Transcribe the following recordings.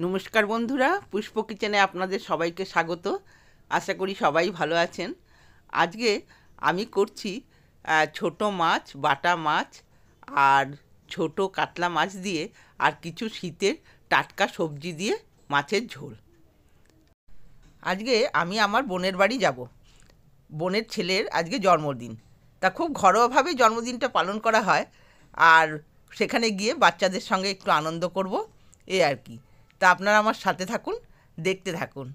নমস্কার বন্ধুরা, পুষ্প কিচেনে আপনাদের সবাইকে স্বাগত। আশা করি সবাই ভালো আছেন। আজকে আমি করছি ছোট মাছ, বাটা মাছ আর ছোট কাতলা মাছ দিয়ে আর কিছু শীতের টাটকা সবজি দিয়ে মাছের ঝোল। আজকে আমি আমার বোনের বাড়ি যাব। বোনের ছেলের আজকে জন্মদিন, তা খুব ঘরোয়াভাবে জন্মদিনটা পালন করা হয়। আর সেখানে গিয়ে বাচ্চাদের সঙ্গে একটু আনন্দ করব, এই আর কি। তা আপনারা আমার সাথে থাকুন, দেখতে থাকুন।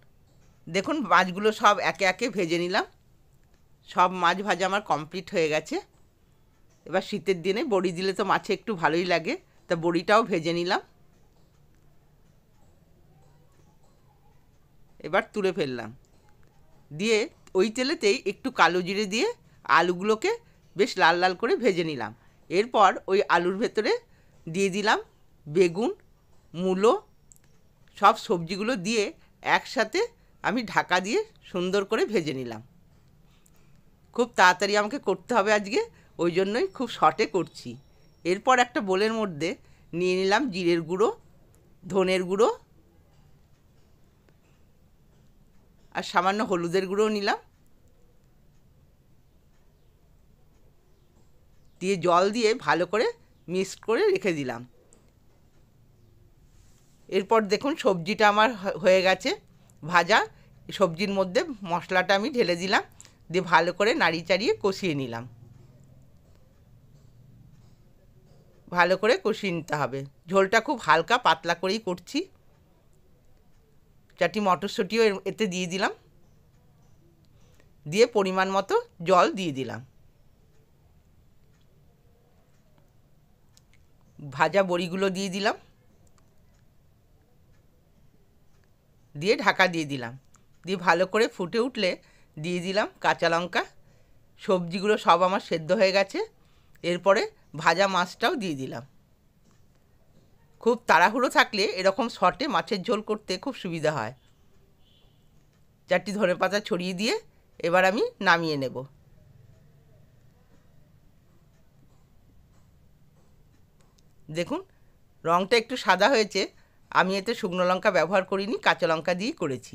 দেখুন, মাছগুলো সব একে একে ভেজে নিলাম। সব মাছ ভাজা আমার কমপ্লিট হয়ে গেছে। এবার শীতের দিনে বড়ি দিলে তো মাছে একটু ভালোই লাগে, তা বড়িটাও ভেজে নিলাম। এবার তুলে ফেললাম, দিয়ে ওই তেলেতেই একটু কালো জিরে দিয়ে আলুগুলোকে বেশ লাল লাল করে ভেজে নিলাম। এরপর ওই আলুর ভেতরে দিয়ে দিলাম বেগুন, মূলো, সব সবজিগুলো দিয়ে একসাথে আমি ঢাকা দিয়ে সুন্দর করে ভেজে নিলাম। খুব তাড়াতাড়ি আমাকে করতে হবে আজকে, ওই জন্যই খুব শর্টে করছি। এরপর একটা বোলের মধ্যে নিয়ে নিলাম জিরের গুঁড়ো, ধনের গুঁড়ো আর সামান্য হলুদের গুঁড়োও নিলাম। দিয়ে জল দিয়ে ভালো করে মিক্সড করে রেখে দিলাম। এরপর দেখুন, সবজিটা আমার হয়ে গেছে ভাজা। সবজির মধ্যে মশলাটা আমি ঢেলে দিলাম, দিয়ে ভালো করে নাড়িয়ে চাড়িয়ে কষিয়ে নিলাম। ভালো করে কষিয়ে নিতে হবে। ঝোলটা খুব হালকা পাতলা করেই করছি। চারটি মটরশুঁটিও এতে দিয়ে দিলাম, দিয়ে পরিমাণ মতো জল দিয়ে দিলাম। ভাজা বড়িগুলো দিয়ে দিলাম, দিয়ে ঢাকা দিয়ে দিলাম। দিয়ে ভালো করে ফুটে উঠলে দিয়ে দিলাম কাঁচা লঙ্কা। সবজিগুলো সব আমার সেদ্ধ হয়ে গেছে। এরপরে ভাজা মাছটাও দিয়ে দিলাম। খুব তাড়াহুড়ো থাকলে এরকম শর্টে মাছের ঝোল করতে খুব সুবিধা হয়। চারটি ধনেপাতা ছড়িয়ে দিয়ে এবার আমি নামিয়ে নেব। দেখুন, রঙটা একটু সাদা হয়েছে। আমি এতে শুকনো লঙ্কা ব্যবহার করিনি, কাঁচা লঙ্কা দিয়েই করেছি,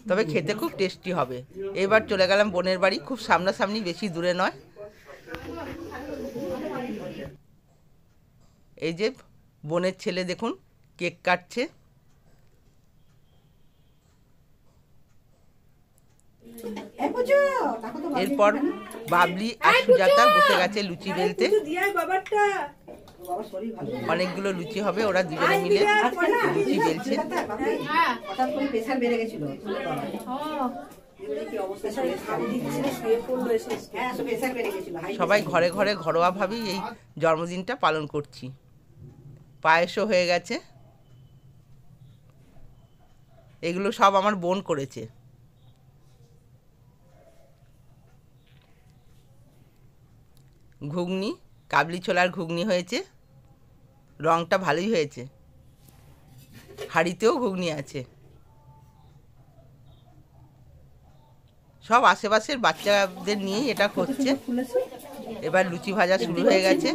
তবে খেতে খুব টেস্টি হবে। এবার চলে গেলাম বোনের বাড়ি, খুব সামনাসামনি, বেশি দূরে নয়। এই যে বোনের ছেলে দেখুন কেক কাটছে। এরপর বাবলি আর সুজাতা বসে গেছে লুচি বেলতে। অনেকগুলো লুচি হবে, ওরা দুজনে মিলে লুচি বেলছে। সবাই ঘরে ঘরে ঘরোয়াভাবেই এই জন্মদিনটা পালন করছি। পায়েসও হয়ে গেছে। এগুলো সব আমার বোন করেছে। ঘুগনি, কাবলি ছোলার ঘুগনি হয়েছে, রঙটা ভালোই হয়েছে। হাঁড়িতেও ঘুগনি আছে। সব আশেপাশের বাচ্চাদের নিয়েই এটা করছে। এবার লুচি ভাজা শুরু হয়ে গেছে।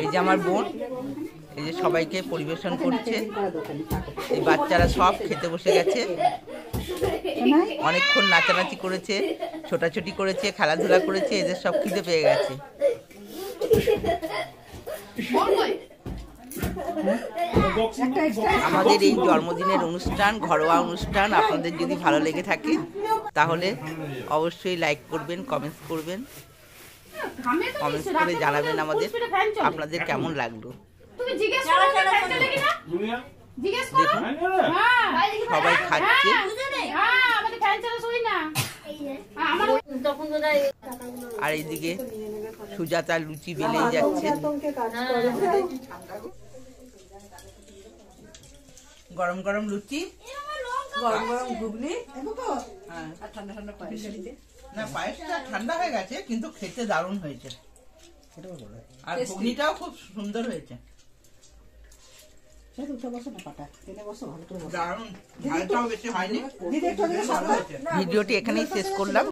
এই যে আমার বোন এই যে সবাইকে পরিবেশন করছে। এই বাচ্চারা সব খেতে বসে গেছে। অনেকক্ষণ নাচানাচি করেছে, ছোটাছুটি করেছে, খেলাধুলা করেছে, এদের সব খিদে পেয়ে গেছে। আমাদের এই জন্মদিনের অনুষ্ঠান, ঘরোয়া অনুষ্ঠান আপনাদের যদি ভালো লেগে থাকে তাহলে অবশ্যই লাইক করবেন, কমেন্টস করবেন, কমেন্টস করে জানাবেন আমাদের আপনাদের কেমন লাগলো। দেখুন সবাই খাচ্ছে। আর এইদিকে সুজাতা লুচি বেলেই যাচ্ছে। গরম গরম লুচি, গরম গরম ঘুগনি, না পায়েসটা ঠান্ডা হয়ে গেছে কিন্তু খেতে দারুণ হয়েছে। আর ঘুগনিটাও খুব সুন্দর হয়েছে। ভিডিওটি এখানেই শেষ করলাম।